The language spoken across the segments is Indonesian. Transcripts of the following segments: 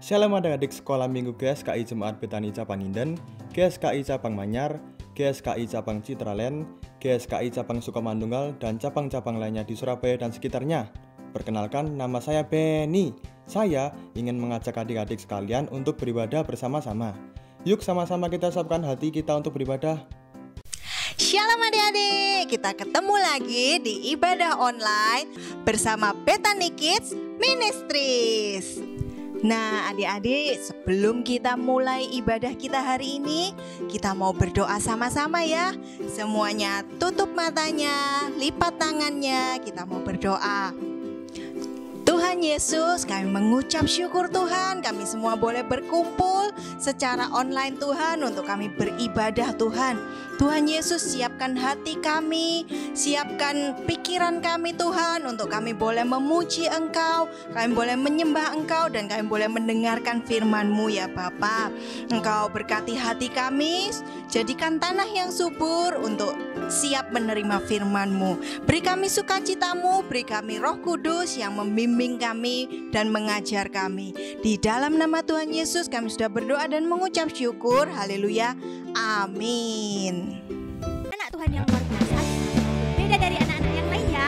Shalom adik-adik sekolah minggu GSKI Jemaat Betani Cabang Inden, GSKI Cabang Manyar, GSKI Cabang Citraland, GSKI Cabang Sukamandunggal, dan cabang-cabang lainnya di Surabaya dan sekitarnya. Perkenalkan, nama saya Benny. Saya ingin mengajak adik-adik sekalian untuk beribadah bersama-sama. Yuk sama-sama kita siapkan hati kita untuk beribadah. Shalom adik-adik, kita ketemu lagi di ibadah online bersama Betani Kids Ministries. Nah adik-adik, sebelum kita mulai ibadah kita hari ini, kita mau berdoa sama-sama ya. Semuanya tutup matanya, lipat tangannya, kita mau berdoa. Tuhan Yesus, kami mengucap syukur Tuhan, kami semua boleh berkumpul secara online Tuhan untuk kami beribadah Tuhan. Tuhan Yesus, siapkan hati kami, siapkan pikiran kami Tuhan, untuk kami boleh memuji Engkau, kami boleh menyembah Engkau, dan kami boleh mendengarkan firman-Mu ya Bapa. Engkau berkati hati kami, jadikan tanah yang subur untuk siap menerima firman-Mu. Beri kami sukacita-Mu, beri kami Roh Kudus yang membimbing kami dan mengajar kami. Di dalam nama Tuhan Yesus kami sudah berdoa dan mengucap syukur. Haleluya. Amin. Anak Tuhan yang luar biasa, beda dari anak-anak yang lain ya.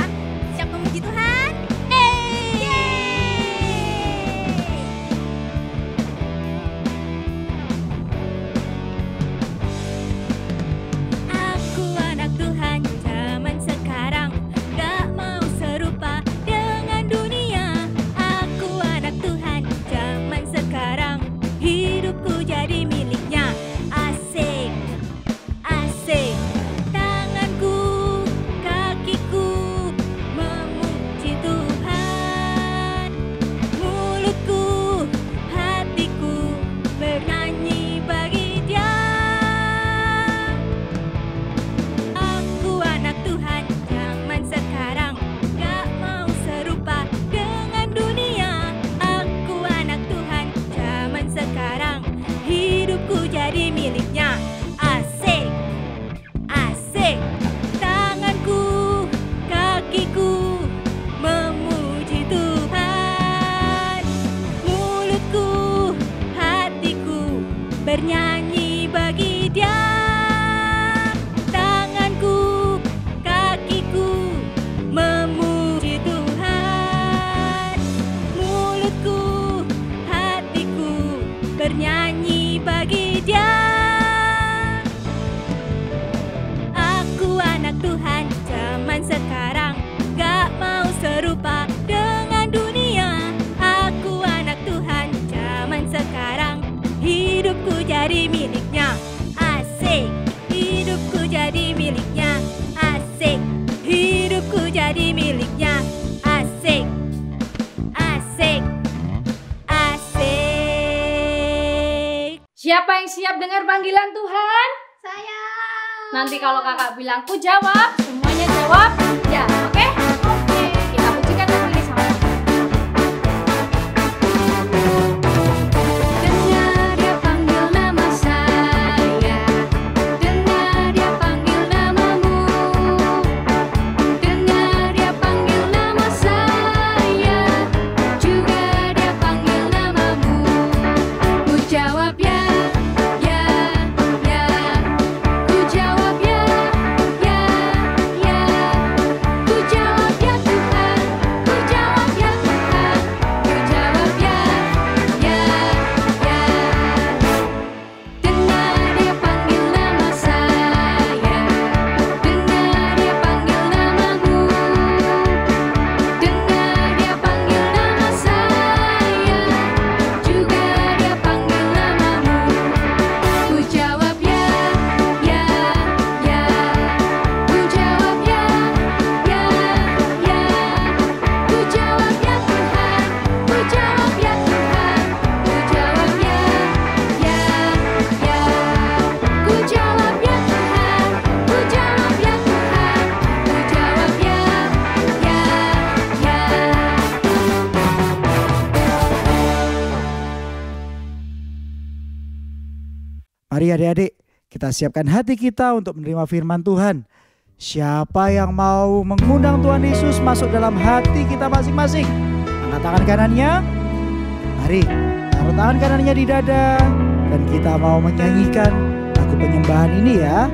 Siap memuji Tuhan? Aku anak Tuhan zaman sekarang, gak mau serupa dengan dunia. Aku anak Tuhan zaman sekarang, hidupku jadi miliknya. Asik, asik. Tanganku, kakiku memuji Tuhan. Mulutku, hatiku bernyanyi bagi Dia. Aku anak Tuhan zaman sekarang, gak mau serupa dengan dunia. Aku anak Tuhan zaman sekarang, hidupku jadi miliknya. Asik, asik. Tanganku, kakiku memuji Tuhan. Mulutku, hatiku bernyanyi bagi Dia. Tanganku, kakiku memuji Tuhan. Mulutku, hatiku bernyanyi bagi Dia. Aku anak Tuhan zaman sekarang, gak mau serupa dengan dunia. Aku anak Tuhan zaman sekarang, hidupku jadi miliknya. Asik, hidupku jadi miliknya. Asik, hidupku jadi miliknya. Asik, asik, asik. Siapa yang siap dengar panggilan Tuhan? Saya. Nanti kalau kakak bilang ku jawab, semuanya jawab ya, oke? Oke. Kita pujikan lagu ini sama. Dengar Dia panggil nama saya, dengar Dia panggil namamu, dengar Dia panggil nama saya, juga Dia panggil namamu. Ku jawab ya, ya, ya. Ku jawab ya, ya, ya. Ku jawab ya Tuhan, ku jawab ya Tuhan, ku jawab ya, ya, ya. Dengar Dia panggil nama saya, dengar Dia panggil namamu, dengar Dia panggil nama saya, juga Dia panggil namamu. Ku jawab ya, ya, ya. Ku jawab ya, ya, ya. Ku jawab ya Tuhan, ku jawab ya Tuhan, ku jawab ya, ya, ya. Ku jawab ya Tuhan, ku jawab ya Tuhan, ku jawab ya, ya, ya. Mari adik-adik, kita siapkan hati kita untuk menerima firman Tuhan. Siapa yang mau mengundang Tuhan Yesus masuk dalam hati kita masing-masing? Angkat tangan kanannya. Mari, taruh tangan kanannya di dada, dan kita mau menyanyikan lagu penyembahan ini ya.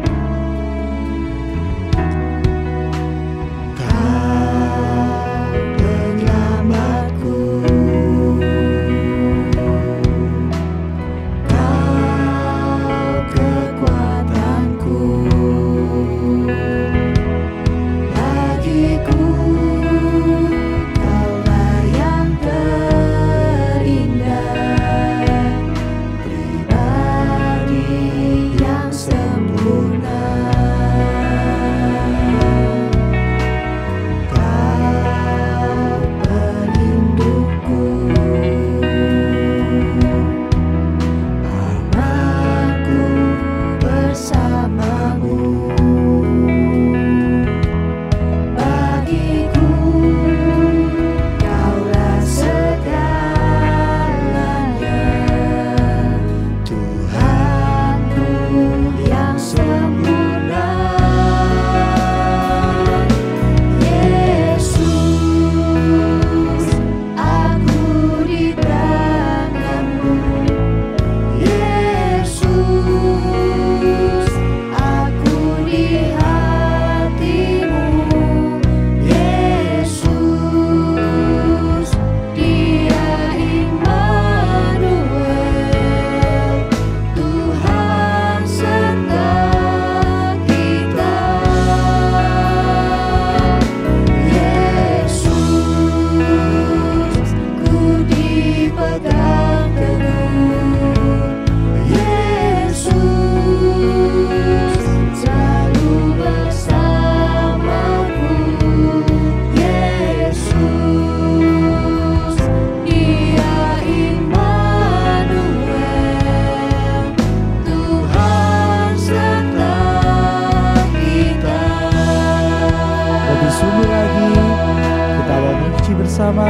Bersama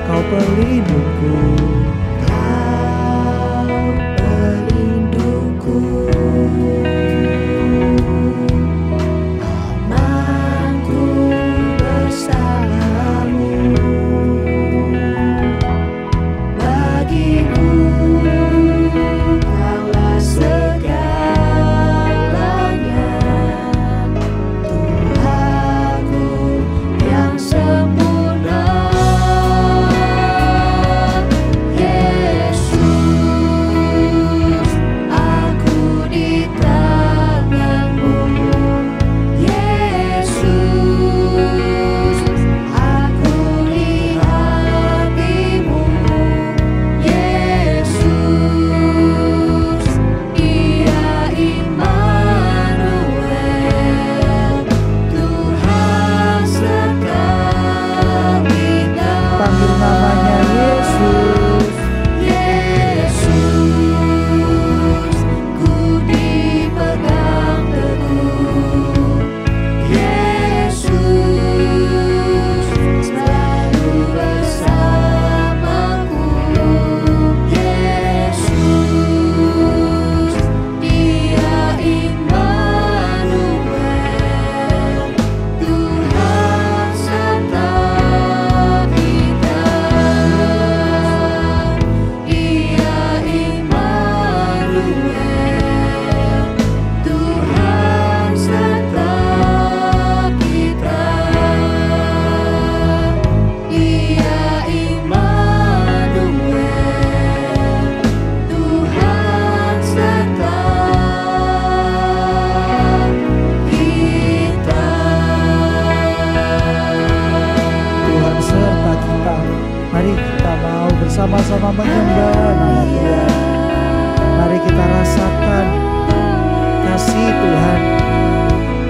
Kau pelindungku, Kau pelindungku, amanku bersamamu, bagiku Kaulah segalanya, Tuhanku yang sempurna. Sama-sama menyembah nama Tuhan. Mari kita rasakan kasih Tuhan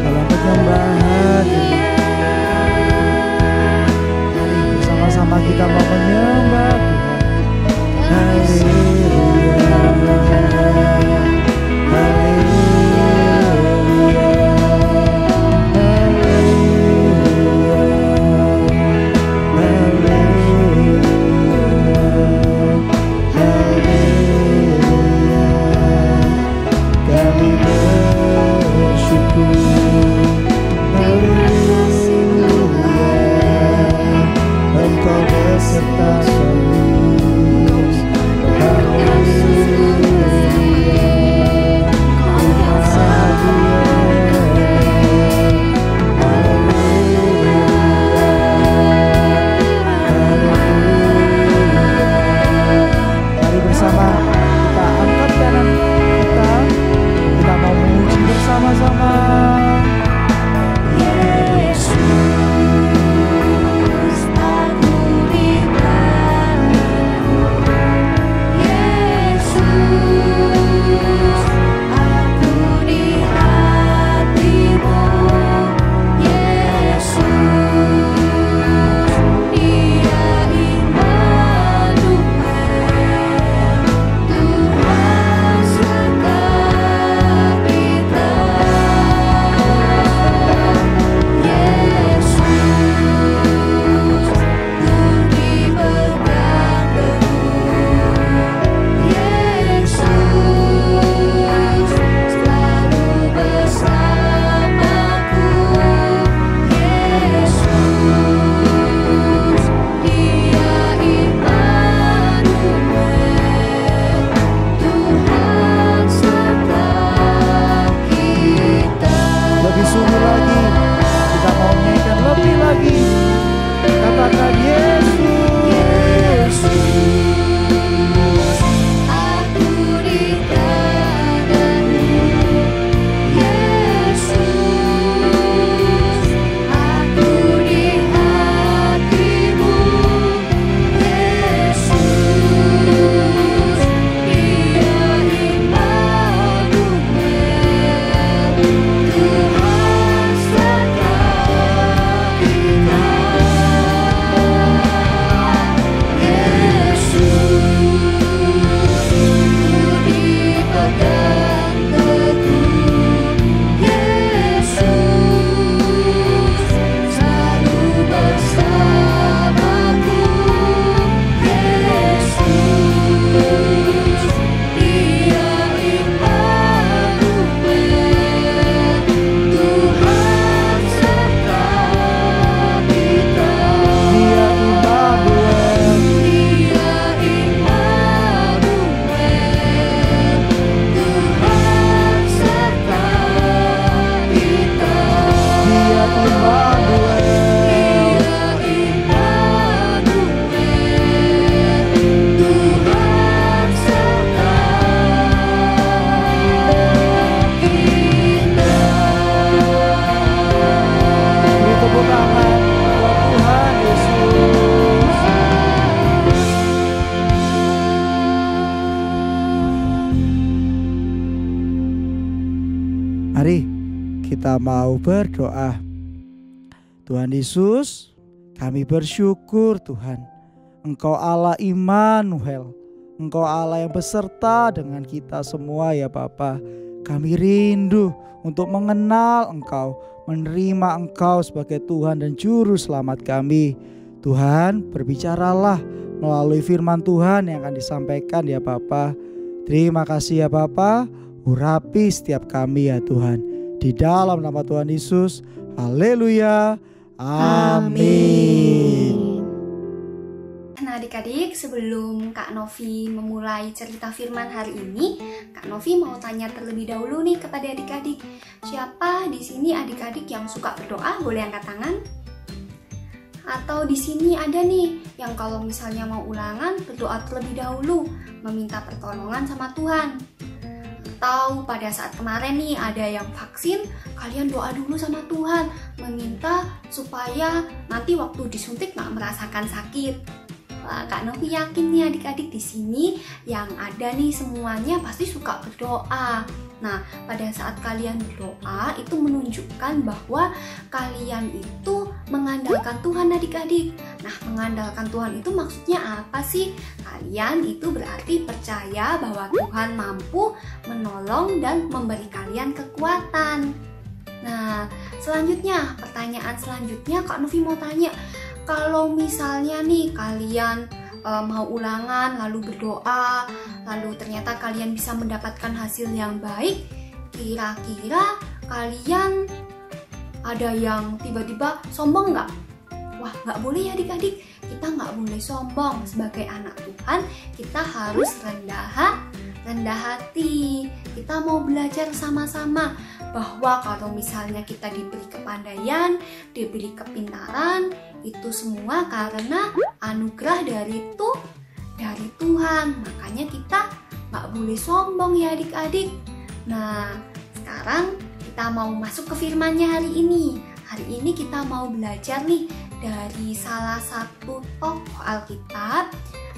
dalam penyembahan ini. Mari bersama-sama kita mau menyembah Tuhan. Haleluya, haleluya, Engkau beserta seluruh kita mau berdoa. Tuhan Yesus, kami bersyukur Tuhan, Engkau Allah Immanuel, Engkau Allah yang beserta dengan kita semua ya Bapa. Kami rindu untuk mengenal Engkau, menerima Engkau sebagai Tuhan dan Juru Selamat kami. Tuhan, berbicaralah melalui firman Tuhan yang akan disampaikan ya Bapa. Terima kasih ya Bapa, urapi setiap kami ya Tuhan. Di dalam nama Tuhan Yesus, haleluya, amin. Nah adik-adik, sebelum Kak Novi memulai cerita firman hari ini, Kak Novi mau tanya terlebih dahulu nih kepada adik-adik. Siapa di sini adik-adik yang suka berdoa? Boleh angkat tangan? Atau di sini ada nih yang kalau misalnya mau ulangan berdoa terlebih dahulu, meminta pertolongan sama Tuhan. Atau pada saat kemarin nih ada yang vaksin, kalian doa dulu sama Tuhan, meminta supaya nanti waktu disuntik gak merasakan sakit. Kak Novi yakin nih adik-adik di sini yang ada nih semuanya pasti suka berdoa. Nah, pada saat kalian berdoa itu menunjukkan bahwa kalian itu mengandalkan Tuhan adik-adik. Nah, mengandalkan Tuhan itu maksudnya apa sih? Kalian itu berarti percaya bahwa Tuhan mampu menolong dan memberi kalian kekuatan. Nah, selanjutnya, pertanyaan selanjutnya Kak Novi mau tanya, kalau misalnya nih kalian mau ulangan lalu berdoa, lalu ternyata kalian bisa mendapatkan hasil yang baik, kira-kira kalian ada yang tiba-tiba sombong nggak? Wah, nggak boleh ya adik-adik, kita nggak boleh sombong. Sebagai anak Tuhan kita harus rendah hati. Kita mau belajar sama-sama bahwa kalau misalnya kita diberi kepandaian, diberi kepintaran, itu semua karena anugerah dari Tuhan. Makanya kita nggak boleh sombong ya adik-adik. Nah, sekarang kita mau masuk ke firman-Nya hari ini. Hari ini kita mau belajar nih dari salah satu tokoh Alkitab.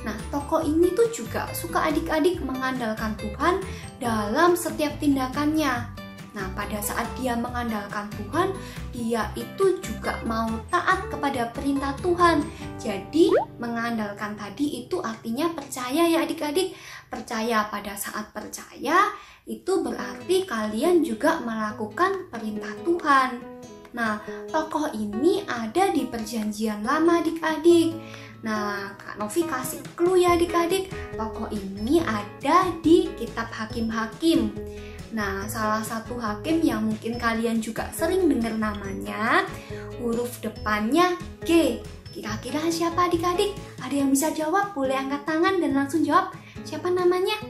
Nah, tokoh ini tuh juga suka adik-adik mengandalkan Tuhan dalam setiap tindakannya. Nah, pada saat dia mengandalkan Tuhan, dia itu juga mau taat kepada perintah Tuhan. Jadi, mengandalkan tadi itu artinya percaya ya adik-adik. Percaya, pada saat percaya, itu berarti kalian juga melakukan perintah Tuhan. Nah, tokoh ini ada di Perjanjian Lama adik-adik. Nah, Kak Novi kasih clue ya adik-adik. Tokoh ini ada di kitab Hakim-Hakim. Nah, salah satu hakim yang mungkin kalian juga sering dengar namanya, huruf depannya G. Kira-kira siapa adik-adik? Ada yang bisa jawab? Boleh angkat tangan dan langsung jawab. Siapa namanya?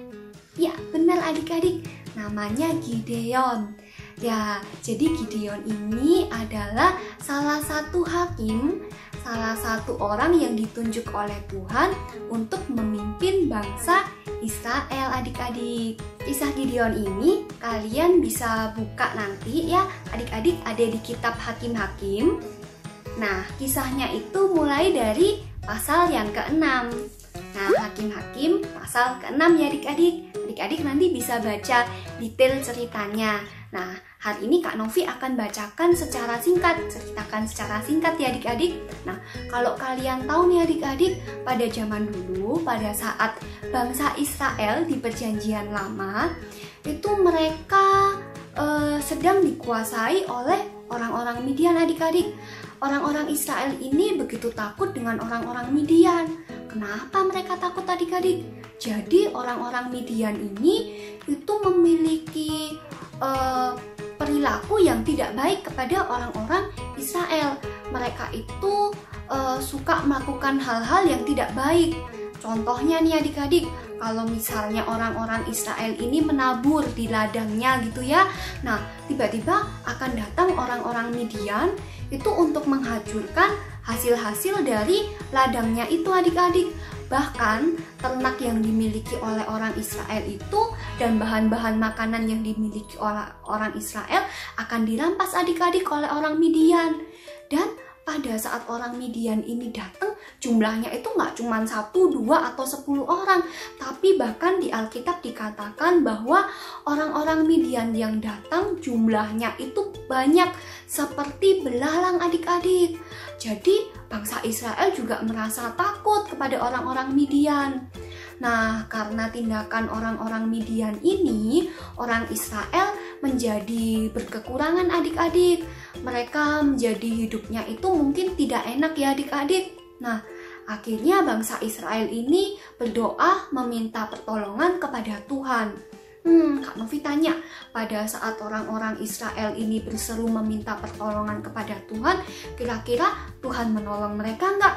Ya, benar adik-adik. Namanya Gideon. Ya, jadi Gideon ini adalah salah satu hakim, salah satu orang yang ditunjuk oleh Tuhan untuk memimpin bangsa Israel adik-adik. Kisah Gideon ini kalian bisa buka nanti ya adik-adik, ada di kitab Hakim-Hakim. Nah, kisahnya itu mulai dari pasal yang ke-6. Nah, Hakim-Hakim pasal ke-6 ya adik-adik. Adik-adik nanti bisa baca detail ceritanya. Nah, hari ini Kak Novi akan bacakan secara singkat, ceritakan secara singkat ya adik-adik. Nah, kalau kalian tahu nih adik-adik, pada zaman dulu, pada saat bangsa Israel di Perjanjian Lama, itu mereka sedang dikuasai oleh orang-orang Midian adik-adik. Orang-orang Israel ini begitu takut dengan orang-orang Midian. Kenapa mereka takut adik-adik? Jadi orang-orang Midian ini itu memiliki perilaku yang tidak baik kepada orang-orang Israel. Mereka itu suka melakukan hal-hal yang tidak baik. Contohnya nih adik-adik, kalau misalnya orang-orang Israel ini menabur di ladangnya gitu ya. Nah, tiba-tiba akan datang orang-orang Midian itu untuk menghancurkan hasil-hasil dari ladangnya itu adik-adik. Bahkan ternak yang dimiliki oleh orang Israel itu dan bahan-bahan makanan yang dimiliki oleh orang Israel akan dirampas adik-adik oleh orang Midian. Dan pada saat orang Midian ini datang, jumlahnya itu nggak cuma 1, 2, atau 10 orang, tapi bahkan di Alkitab dikatakan bahwa orang-orang Midian yang datang jumlahnya itu banyak seperti belalang adik-adik. Jadi bangsa Israel juga merasa takut kepada orang-orang Midian. Nah, karena tindakan orang-orang Midian ini, orang Israel menjadi berkekurangan adik-adik. Mereka menjadi hidupnya itu mungkin tidak enak ya adik-adik. Nah, akhirnya bangsa Israel ini berdoa meminta pertolongan kepada Tuhan. Kak Novi tanya, pada saat orang-orang Israel ini berseru meminta pertolongan kepada Tuhan, kira-kira Tuhan menolong mereka nggak?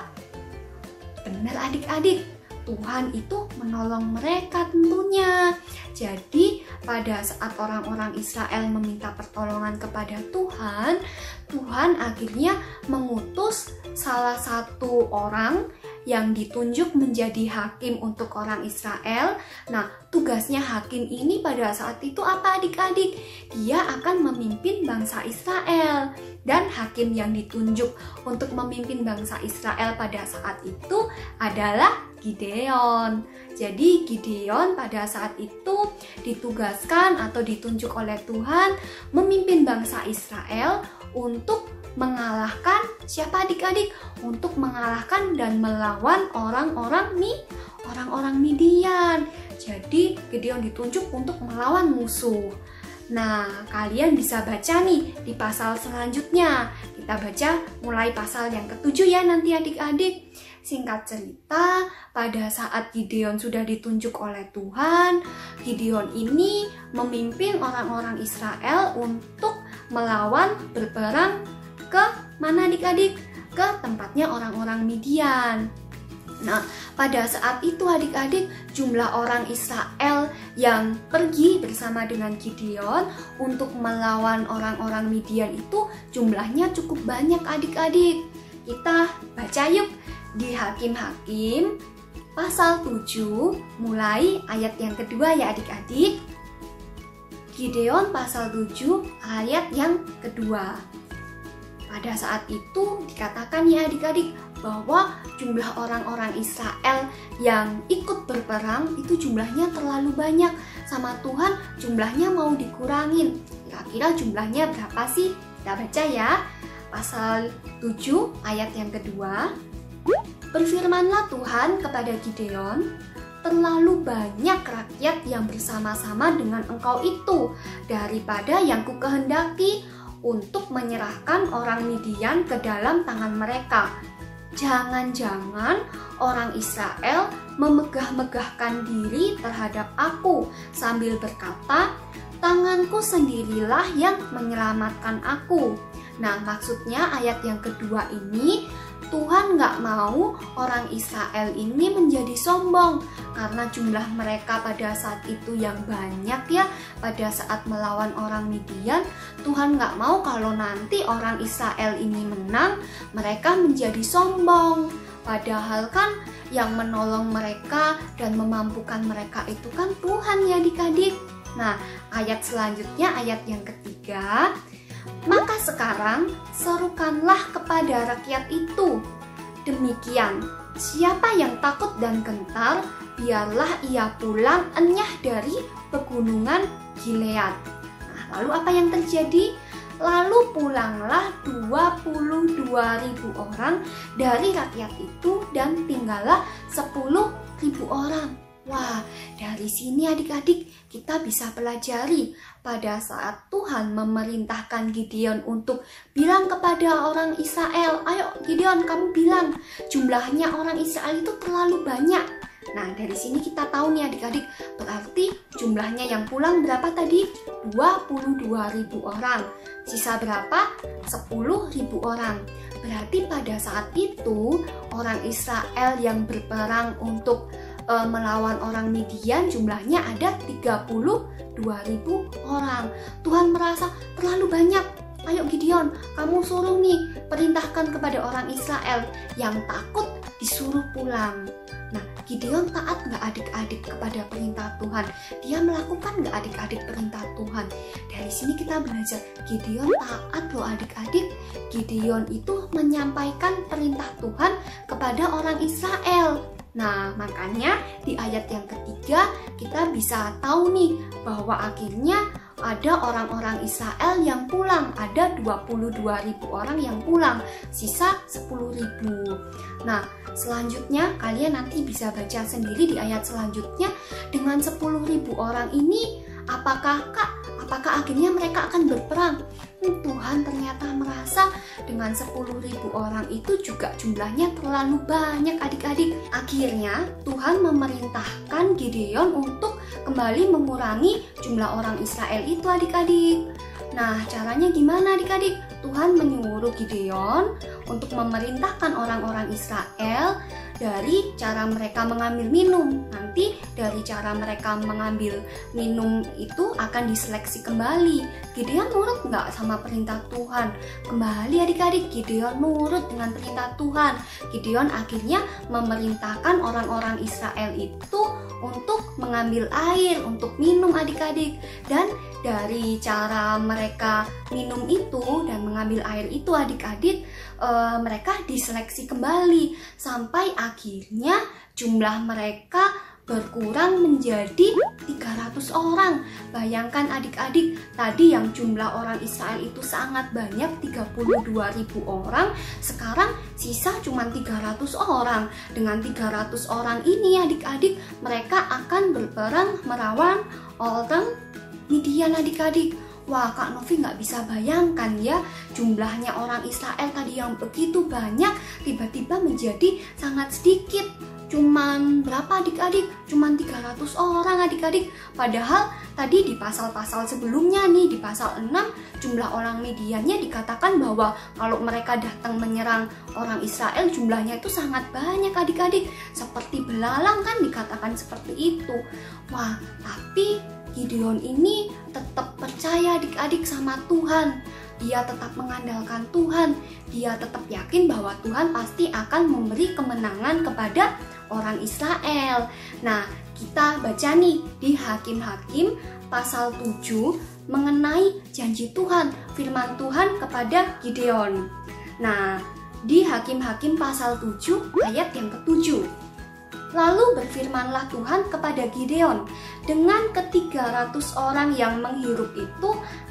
Benar adik-adik, Tuhan itu menolong mereka tentunya. Jadi pada saat orang-orang Israel meminta pertolongan kepada Tuhan, Tuhan akhirnya mengutus salah satu orang yang ditunjuk menjadi hakim untuk orang Israel. Nah, tugasnya hakim ini pada saat itu apa adik-adik? Dia akan memimpin bangsa Israel. Dan hakim yang ditunjuk untuk memimpin bangsa Israel pada saat itu adalah Gideon. Jadi Gideon pada saat itu ditugaskan atau ditunjuk oleh Tuhan memimpin bangsa Israel untuk mengalahkan siapa adik-adik? Untuk mengalahkan dan melawan orang-orang Midian. Jadi Gideon ditunjuk untuk melawan musuh. Nah, kalian bisa baca nih di pasal selanjutnya. Kita baca mulai pasal yang ke-7 ya nanti adik-adik. Singkat cerita, pada saat Gideon sudah ditunjuk oleh Tuhan, Gideon ini memimpin orang-orang Israel untuk melawan berperang ke mana adik-adik? Ke tempatnya orang-orang Midian. Nah, pada saat itu adik-adik, jumlah orang Israel yang pergi bersama dengan Gideon untuk melawan orang-orang Midian itu jumlahnya cukup banyak adik-adik. Kita baca yuk di Hakim-Hakim pasal 7 mulai ayat yang kedua ya adik-adik. Gideon pasal 7 ayat yang kedua. Pada saat itu dikatakan ya adik-adik bahwa jumlah orang-orang Israel yang ikut berperang itu jumlahnya terlalu banyak. Sama Tuhan jumlahnya mau dikurangin. Kira-kira jumlahnya berapa sih? Kita baca ya. Pasal 7 ayat yang kedua. Berfirmanlah Tuhan kepada Gideon, terlalu banyak rakyat yang bersama-sama dengan engkau itu daripada yang kukehendaki untuk menyerahkan orang Midian ke dalam tangan mereka. Jangan-jangan orang Israel memegah-megahkan diri terhadap aku sambil berkata, tanganku sendirilah yang menyelamatkan aku. Nah, maksudnya ayat yang kedua ini, Tuhan nggak mau orang Israel ini menjadi sombong karena jumlah mereka pada saat itu yang banyak ya. Pada saat melawan orang Midian, Tuhan nggak mau kalau nanti orang Israel ini menang, mereka menjadi sombong. Padahal kan yang menolong mereka dan memampukan mereka itu kan Tuhan ya adik-adik. Nah, ayat selanjutnya, ayat yang ketiga. Maka sekarang serukanlah kepada rakyat itu. Demikian, siapa yang takut dan gentar, biarlah ia pulang enyah dari pegunungan Gilead. Nah, lalu apa yang terjadi? Lalu pulanglah 22.000 orang dari rakyat itu dan tinggallah 10.000 orang. Wah, dari sini adik-adik kita bisa pelajari pada saat Tuhan memerintahkan Gideon untuk bilang kepada orang Israel, ayo Gideon kamu bilang jumlahnya orang Israel itu terlalu banyak. Nah, dari sini kita tahu nih adik-adik, berarti jumlahnya yang pulang berapa tadi? 22.000 orang. Sisa berapa? 10.000 orang. Berarti pada saat itu orang Israel yang berperang untuk melawan orang Midian jumlahnya ada 32.000 orang. Tuhan merasa terlalu banyak. Ayo Gideon, kamu suruh nih perintahkan kepada orang Israel yang takut disuruh pulang. Nah, Gideon taat nggak adik-adik kepada perintah Tuhan? Dia melakukan nggak adik-adik perintah Tuhan? Dari sini kita belajar Gideon taat loh adik-adik. Gideon itu menyampaikan perintah Tuhan kepada orang Israel. Nah, makanya di ayat yang ketiga kita bisa tahu nih bahwa akhirnya ada orang-orang Israel yang pulang. Ada 22.000 orang yang pulang, sisa 10.000. Nah, selanjutnya kalian nanti bisa baca sendiri di ayat selanjutnya. Dengan 10.000 orang ini, apakah akhirnya mereka akan berperang? Tuhan ternyata merasa dengan 10.000 orang itu juga jumlahnya terlalu banyak adik-adik. Akhirnya Tuhan memerintahkan Gideon untuk kembali mengurangi jumlah orang Israel itu adik-adik. Nah, caranya gimana adik-adik? Tuhan menyuruh Gideon untuk memerintahkan orang-orang Israel dari cara mereka mengambil minum. Nanti dari cara mereka mengambil minum itu akan diseleksi kembali. Gideon nurut nggak sama perintah Tuhan? Kembali adik-adik, Gideon nurut dengan perintah Tuhan. Gideon akhirnya memerintahkan orang-orang Israel itu untuk mengambil air untuk minum adik-adik. Dan dari cara mereka minum itu dan mengambil air itu adik-adik, mereka diseleksi kembali sampai akhirnya jumlah mereka berkurang menjadi 300 orang. Bayangkan adik-adik, tadi yang jumlah orang Israel itu sangat banyak, 32.000 orang, sekarang sisa cuma 300 orang. Dengan 300 orang ini adik-adik, mereka akan berperang melawan orang Midian adik-adik. Wah, Kak Novi nggak bisa bayangkan ya, jumlahnya orang Israel tadi yang begitu banyak tiba-tiba menjadi sangat sedikit. Cuman berapa adik-adik? Cuman 300 orang adik-adik. Padahal tadi di pasal-pasal sebelumnya nih, di pasal 6, jumlah orang Midiannya dikatakan bahwa kalau mereka datang menyerang orang Israel jumlahnya itu sangat banyak adik-adik. Seperti belalang kan dikatakan seperti itu. Wah, tapi Gideon ini tetap percaya adik-adik sama Tuhan. Dia tetap mengandalkan Tuhan. Dia tetap yakin bahwa Tuhan pasti akan memberi kemenangan kepada orang Israel. Nah, kita baca nih di Hakim-Hakim pasal 7 mengenai janji Tuhan, firman Tuhan kepada Gideon. Nah, di Hakim-Hakim pasal 7 ayat yang ke-7. Lalu berfirmanlah Tuhan kepada Gideon, dengan ke-300 orang yang menghirup itu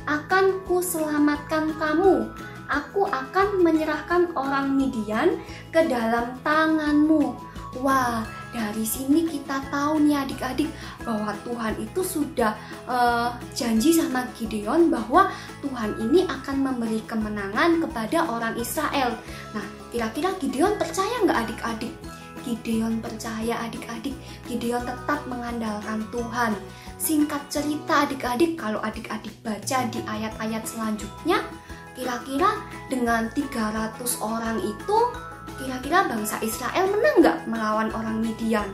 akan kuselamatkan kamu. Aku akan menyerahkan orang Midian ke dalam tanganmu. Wah, dari sini kita tahu nih adik-adik bahwa Tuhan itu sudah janji sama Gideon bahwa Tuhan ini akan memberi kemenangan kepada orang Israel. Nah, kira-kira Gideon percaya nggak adik-adik? Gideon percaya adik-adik. Gideon tetap mengandalkan Tuhan. Singkat cerita adik-adik, kalau adik-adik baca di ayat-ayat selanjutnya, kira-kira dengan 300 orang itu, kira-kira bangsa Israel menang nggak melawan orang Midian?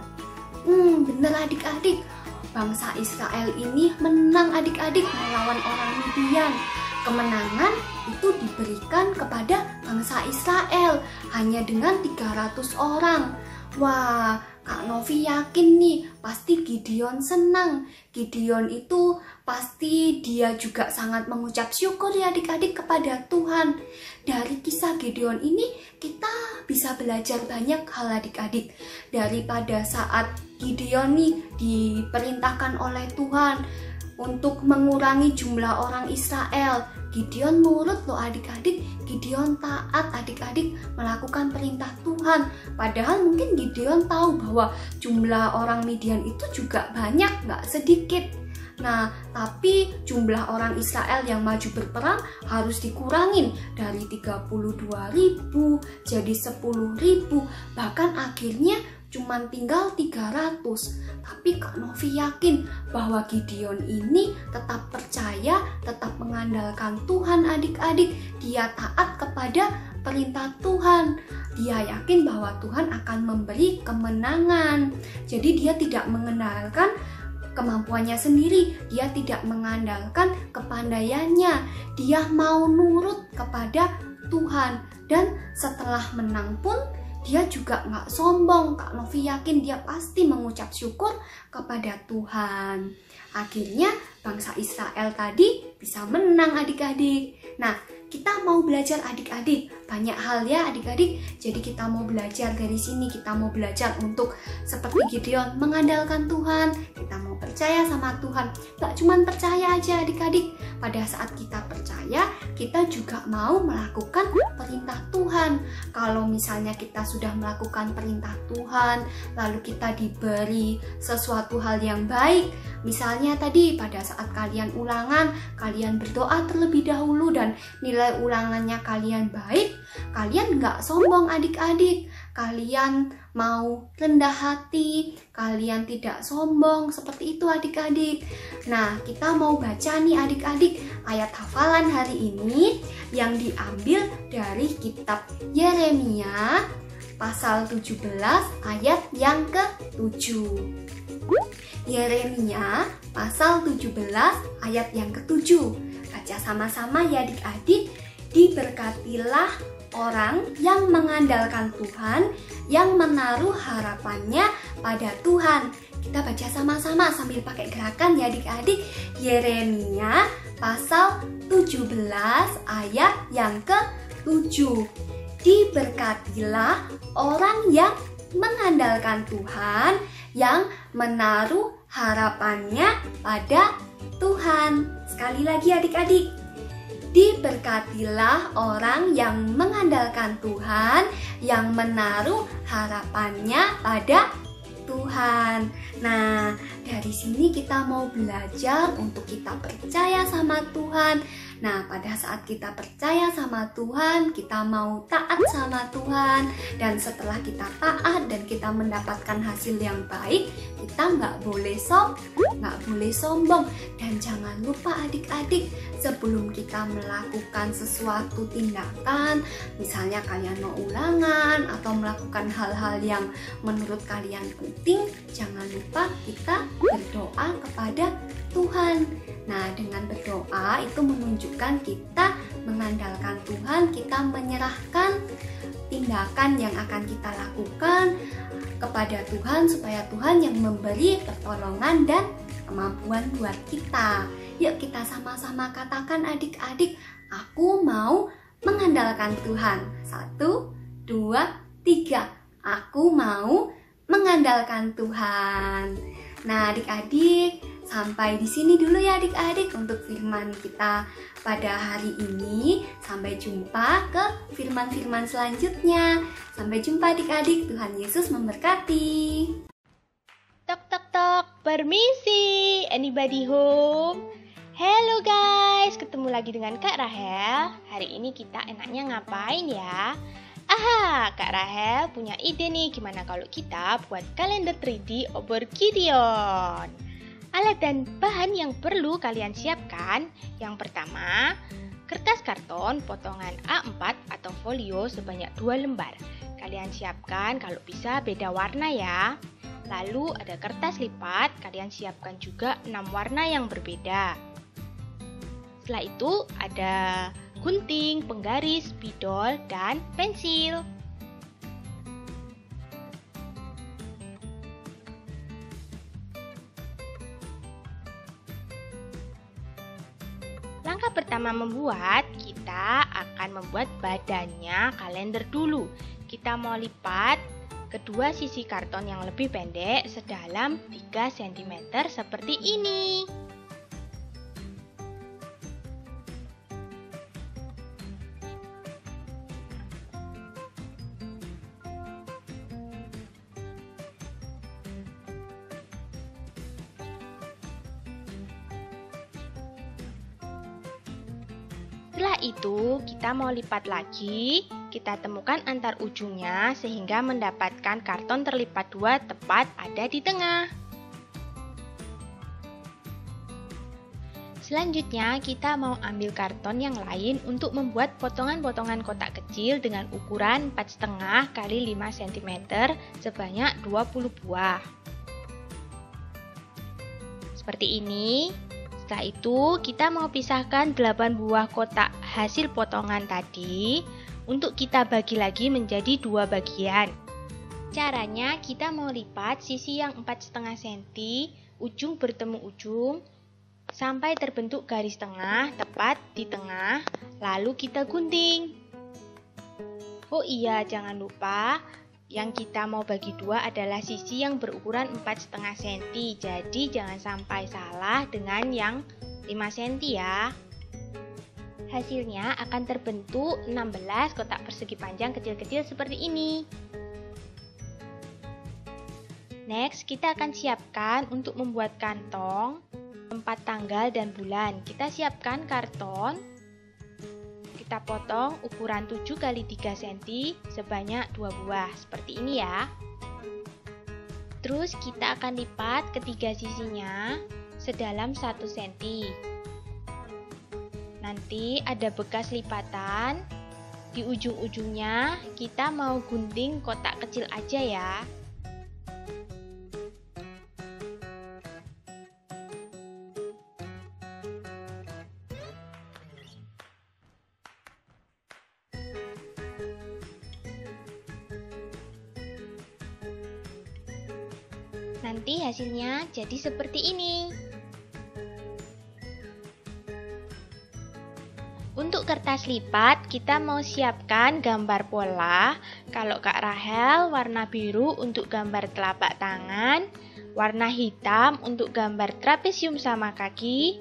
Bener adik-adik, bangsa Israel ini menang adik-adik melawan orang Midian. Kemenangan itu diberikan kepada bangsa Israel hanya dengan 300 orang. Wah, Kak Novi yakin nih, pasti Gideon senang. Gideon itu pasti dia juga sangat mengucap syukur ya adik-adik kepada Tuhan. Dari kisah Gideon ini kita bisa belajar banyak hal adik-adik. Daripada saat Gideon nih diperintahkan oleh Tuhan untuk mengurangi jumlah orang Israel, Gideon nurut loh adik-adik. Gideon taat adik-adik melakukan perintah Tuhan. Padahal mungkin Gideon tahu bahwa jumlah orang Midian itu juga banyak, nggak sedikit. Nah, tapi jumlah orang Israel yang maju berperang harus dikurangin dari 32.000 jadi 10.000. Bahkan akhirnya cuma tinggal 300. Tapi Kak Novi yakin bahwa Gideon ini tetap percaya, tetap mengandalkan Tuhan adik-adik. Dia taat kepada perintah Tuhan. Dia yakin bahwa Tuhan akan memberi kemenangan. Jadi dia tidak mengandalkan kemampuannya sendiri, dia tidak mengandalkan kepandaiannya. Dia mau nurut kepada Tuhan. Dan setelah menang pun dia juga nggak sombong. Kak Novi yakin dia pasti mengucap syukur kepada Tuhan. Akhirnya bangsa Israel tadi bisa menang adik-adik. Nah, kita mau belajar adik-adik, banyak hal ya adik-adik. Jadi kita mau belajar dari sini, kita mau belajar untuk seperti Gideon mengandalkan Tuhan. Kita mau percaya sama Tuhan. Gak cuma percaya aja adik-adik. Pada saat kita percaya, kita juga mau melakukan perintah Tuhan. Kalau misalnya kita sudah melakukan perintah Tuhan, lalu kita diberi sesuatu hal yang baik. Misalnya tadi pada saat kalian ulangan, kalian berdoa terlebih dahulu dan nilai ulangannya kalian baik, kalian nggak sombong adik-adik. Kalian mau rendah hati, kalian tidak sombong, seperti itu adik-adik. Nah, kita mau baca nih adik-adik ayat hafalan hari ini yang diambil dari kitab Yeremia pasal 17 ayat yang ke-7. Yeremia pasal 17 ayat yang ke-7. Baca sama-sama ya adik-adik. Diberkatilah orang yang mengandalkan Tuhan, yang menaruh harapannya pada Tuhan. Kita baca sama-sama sambil pakai gerakan ya adik-adik. Yeremia pasal 17 ayat yang ke-7. Diberkatilah orang yang mengandalkan Tuhan, yang menaruh harapannya pada Tuhan. Sekali lagi adik-adik. Diberkatilah orang yang mengandalkan Tuhan, yang menaruh harapannya pada Tuhan. Nah, dari sini kita mau belajar untuk kita percaya sama Tuhan. Nah, pada saat kita percaya sama Tuhan, kita mau taat sama Tuhan. Dan setelah kita taat dan kita mendapatkan hasil yang baik, kita nggak boleh sombong. Dan jangan lupa adik-adik, sebelum kita melakukan sesuatu tindakan, misalnya kalian mau ulangan atau melakukan hal-hal yang menurut kalian penting, jangan lupa kita berdoa kepada Tuhan. Nah, dengan berdoa itu menunjukkan kita mengandalkan Tuhan, kita menyerahkan tindakan yang akan kita lakukan kepada Tuhan supaya Tuhan yang memberi pertolongan dan kemampuan buat kita. Yuk kita sama-sama katakan adik-adik, aku mau mengandalkan Tuhan. 1, 2, 3. Aku mau mengandalkan Tuhan. Nah, adik-adik, sampai di sini dulu ya adik-adik untuk firman kita pada hari ini. Sampai jumpa ke firman-firman selanjutnya. Sampai jumpa adik-adik, Tuhan Yesus memberkati. Tok tok tok, permisi, anybody home? Hello guys, ketemu lagi dengan Kak Rahel. Hari ini kita enaknya ngapain ya? Aha, Kak Rahel punya ide nih, gimana kalau kita buat kalender 3D obor Gideon. Alat dan bahan yang perlu kalian siapkan, yang pertama, kertas karton potongan A4 atau folio sebanyak 2 lembar. Kalian siapkan kalau bisa beda warna ya. Lalu ada kertas lipat, kalian siapkan juga 6 warna yang berbeda. Setelah itu ada gunting, penggaris, spidol, dan pensil. Langkah pertama membuat, kita akan membuat badannya kalender dulu. Kita mau lipat kedua sisi karton yang lebih pendek sedalam 3 cm seperti ini. Setelah itu, kita mau lipat lagi, kita temukan antar ujungnya sehingga mendapatkan karton terlipat 2 tepat ada di tengah. Selanjutnya, kita mau ambil karton yang lain untuk membuat potongan-potongan kotak kecil dengan ukuran 4,5 x 5 cm sebanyak 20 buah. Seperti ini. Setelah itu, kita mau pisahkan 8 buah kotak hasil potongan tadi untuk kita bagi lagi menjadi 2 bagian. Caranya kita mau lipat sisi yang 4,5 cm, ujung bertemu ujung, sampai terbentuk garis tengah tepat di tengah, lalu kita gunting. Oh iya, jangan lupa yang kita mau bagi 2 adalah sisi yang berukuran 4,5 cm, jadi jangan sampai salah dengan yang 5 cm ya. Hasilnya akan terbentuk 16 kotak persegi panjang kecil-kecil seperti ini. Next, kita akan siapkan untuk membuat kantong, tempat tanggal dan bulan. Kita siapkan karton. Kita potong ukuran 7 x 3 cm sebanyak 2 buah seperti ini ya. Terus kita akan lipat ketiga sisinya sedalam 1 cm. Nanti ada bekas lipatan. Di ujung-ujungnya kita mau gunting kotak kecil aja ya. Nanti hasilnya jadi seperti ini. Untuk kertas lipat, kita mau siapkan gambar pola. Kalau Kak Rahel, warna biru untuk gambar telapak tangan, warna hitam untuk gambar trapesium sama kaki,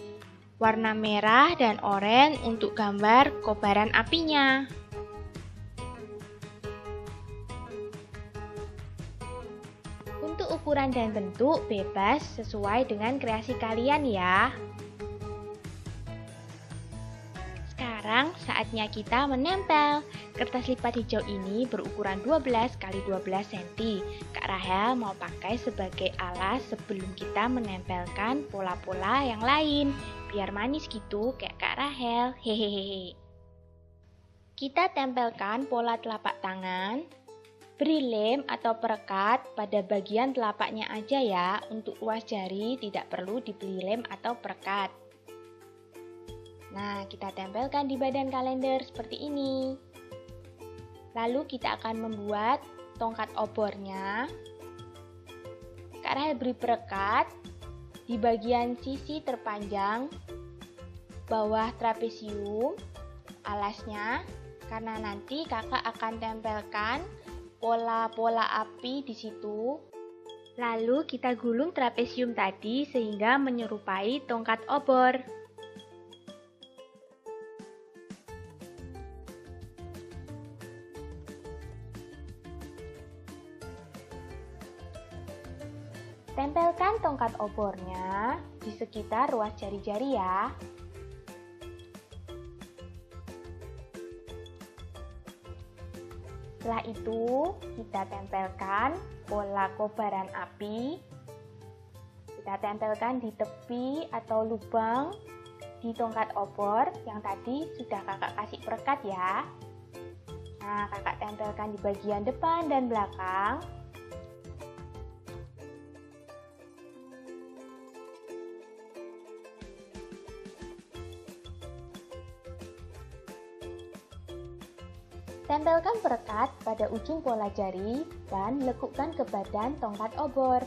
warna merah dan oranye untuk gambar kobaran apinya. Untuk ukuran dan bentuk bebas sesuai dengan kreasi kalian ya. Sekarang saatnya kita menempel. Kertas lipat hijau ini berukuran 12 x 12 cm. Kak Rahel mau pakai sebagai alas sebelum kita menempelkan pola-pola yang lain. Biar manis gitu kayak Kak Rahel. Hehehe. Kita tempelkan pola telapak tangan. Beri lem atau perekat pada bagian telapaknya aja ya. Untuk luas jari tidak perlu diberi lem atau perekat. Nah, kita tempelkan di badan kalender seperti ini. Lalu kita akan membuat tongkat obornya. Kak Rahel beri perekat di bagian sisi terpanjang bawah trapesium alasnya, karena nanti kakak akan tempelkan pola-pola api di situ. Lalu kita gulung trapesium tadi sehingga menyerupai tongkat obor. Tempelkan tongkat obornya di sekitar ruas jari-jari ya. Setelah itu, kita tempelkan pola kobaran api. Kita tempelkan di tepi atau lubang di tongkat obor yang tadi sudah kakak kasih perekat ya. Nah, kakak tempelkan di bagian depan dan belakang. Tempelkan perekat pada ujung pola jari dan lekukkan ke badan tongkat obor.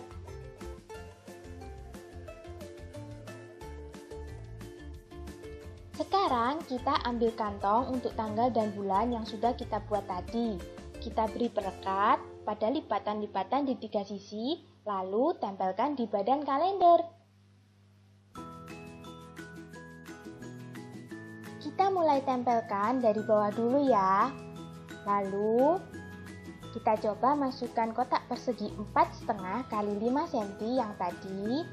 Sekarang kita ambil kantong untuk tanggal dan bulan yang sudah kita buat tadi. Kita beri perekat pada lipatan-lipatan di 3 sisi, lalu tempelkan di badan kalender. Kita mulai tempelkan dari bawah dulu ya. Lalu, kita coba masukkan kotak persegi 4,5 x 5 cm yang tadi,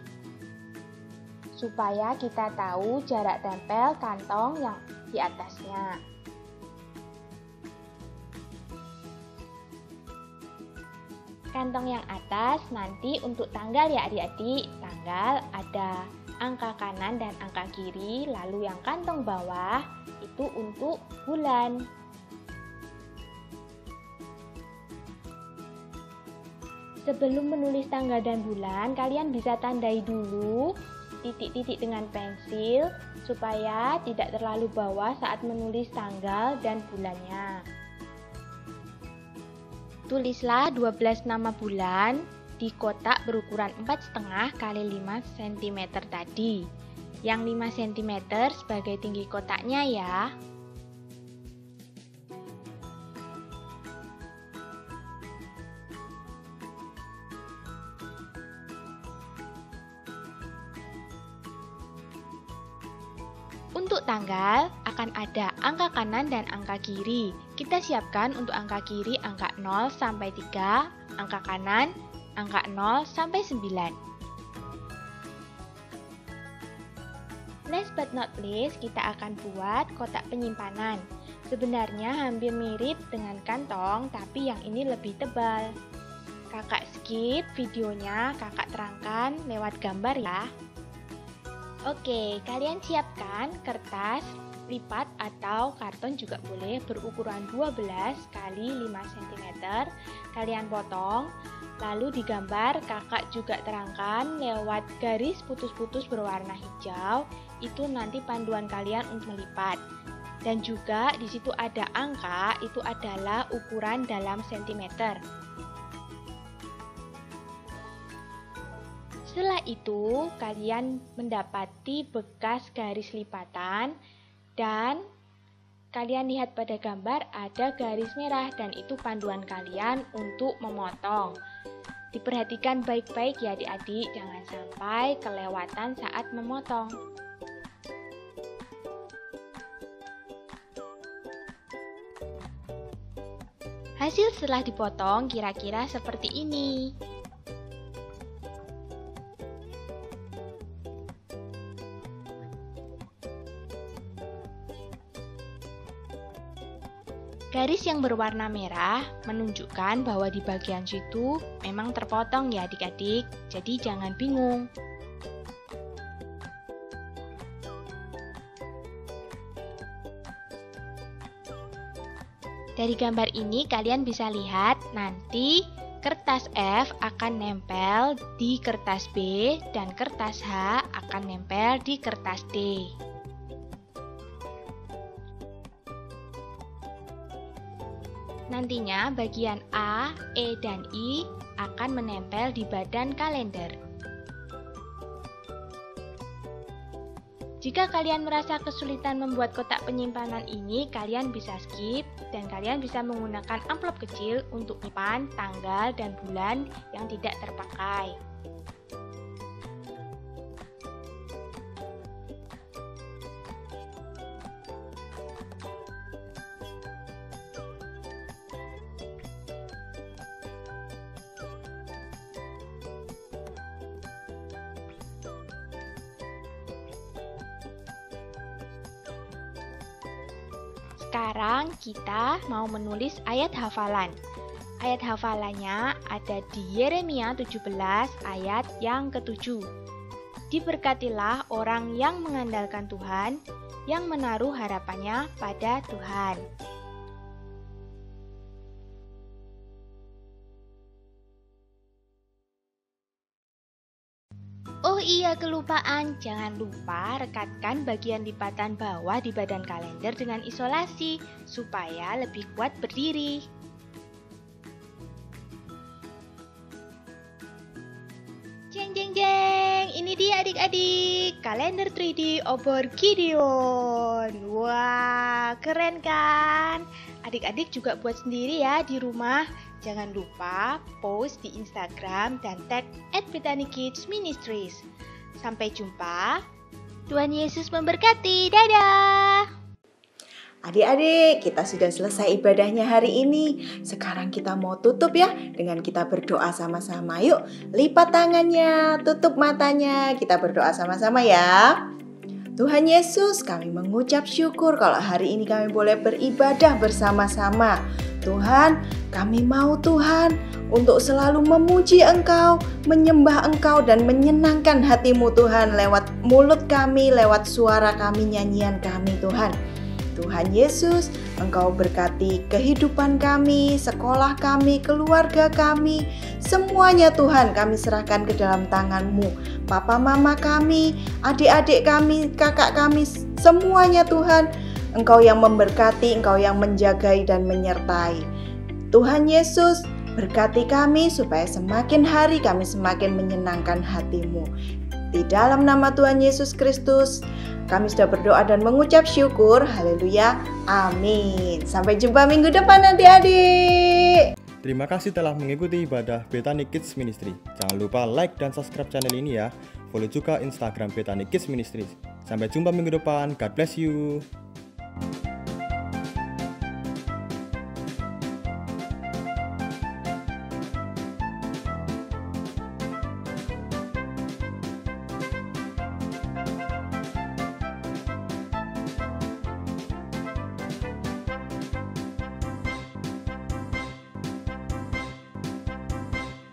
supaya kita tahu jarak tempel kantong yang di atasnya. Kantong yang atas nanti untuk tanggal ya adik-adik. Tanggal ada angka kanan dan angka kiri, lalu yang kantong bawah itu untuk bulan. Sebelum menulis tanggal dan bulan, kalian bisa tandai dulu titik-titik dengan pensil supaya tidak terlalu bawah saat menulis tanggal dan bulannya. Tulislah 12 nama bulan di kotak berukuran 4,5 x 5 cm tadi. Yang 5 cm sebagai tinggi kotaknya ya. Untuk tanggal akan ada angka kanan dan angka kiri. Kita siapkan untuk angka kiri angka 0 sampai 3, angka kanan angka 0 sampai 9. Last but not least, kita akan buat kotak penyimpanan. Sebenarnya hampir mirip dengan kantong, tapi yang ini lebih tebal. Kakak skip videonya, kakak terangkan lewat gambar ya. Oke, kalian siapkan kertas lipat atau karton juga boleh berukuran 12 x 5 cm. Kalian potong, lalu digambar, kakak juga terangkan lewat garis putus-putus berwarna hijau. Itu nanti panduan kalian untuk melipat. Dan juga di situ ada angka, itu adalah ukuran dalam sentimeter. Setelah itu, kalian mendapati bekas garis lipatan dan kalian lihat pada gambar ada garis merah dan itu panduan kalian untuk memotong. Diperhatikan baik-baik ya adik-adik, jangan sampai kelewatan saat memotong. Hasil setelah dipotong kira-kira seperti ini. Garis yang berwarna merah menunjukkan bahwa di bagian situ memang terpotong ya adik-adik, jadi jangan bingung. Dari gambar ini kalian bisa lihat nanti kertas F akan nempel di kertas B dan kertas H akan nempel di kertas D. Nantinya bagian A, E, dan I akan menempel di badan kalender. Jika kalian merasa kesulitan membuat kotak penyimpanan ini, kalian bisa skip dan kalian bisa menggunakan amplop kecil untuk menyimpan tanggal dan bulan yang tidak terpakai. Sekarang kita mau menulis ayat hafalan. Ayat hafalannya ada di Yeremia 17 ayat yang ke-7. Diberkatilah orang yang mengandalkan Tuhan, yang menaruh harapannya pada Tuhan. Oh iya, kelupaan, jangan lupa rekatkan bagian lipatan bawah di badan kalender dengan isolasi, supaya lebih kuat berdiri. Jeng jeng jeng, ini dia adik-adik, kalender 3D obor Gideon. Wah, keren kan? Adik-adik juga buat sendiri ya di rumah. Jangan lupa post di Instagram dan tag @BethanyKidsMinistries. Sampai jumpa. Tuhan Yesus memberkati. Dadah. Adik-adik, kita sudah selesai ibadahnya hari ini. Sekarang kita mau tutup ya dengan kita berdoa sama-sama. Yuk, lipat tangannya, tutup matanya. Kita berdoa sama-sama ya. Tuhan Yesus, kami mengucap syukur kalau hari ini kami boleh beribadah bersama-sama. Tuhan, kami mau Tuhan untuk selalu memuji Engkau, menyembah Engkau dan menyenangkan hati-Mu Tuhan lewat mulut kami, lewat suara kami, nyanyian kami Tuhan. Tuhan Yesus, Engkau berkati kehidupan kami, sekolah kami, keluarga kami, semuanya Tuhan kami serahkan ke dalam tangan-Mu. Papa mama kami, adik-adik kami, kakak kami, semuanya Tuhan, Engkau yang memberkati, Engkau yang menjagai dan menyertai. Tuhan Yesus, Berkati kami supaya semakin hari kami semakin menyenangkan hati-Mu. Di dalam nama Tuhan Yesus Kristus, kami sudah berdoa dan mengucap syukur. Haleluya. Amin. Sampai jumpa minggu depan adik-adik. Terima kasih telah mengikuti ibadah Bethany Kids Ministry. Jangan lupa like dan subscribe channel ini ya. Follow juga Instagram Bethany Kids Ministry. Sampai jumpa minggu depan. God bless you.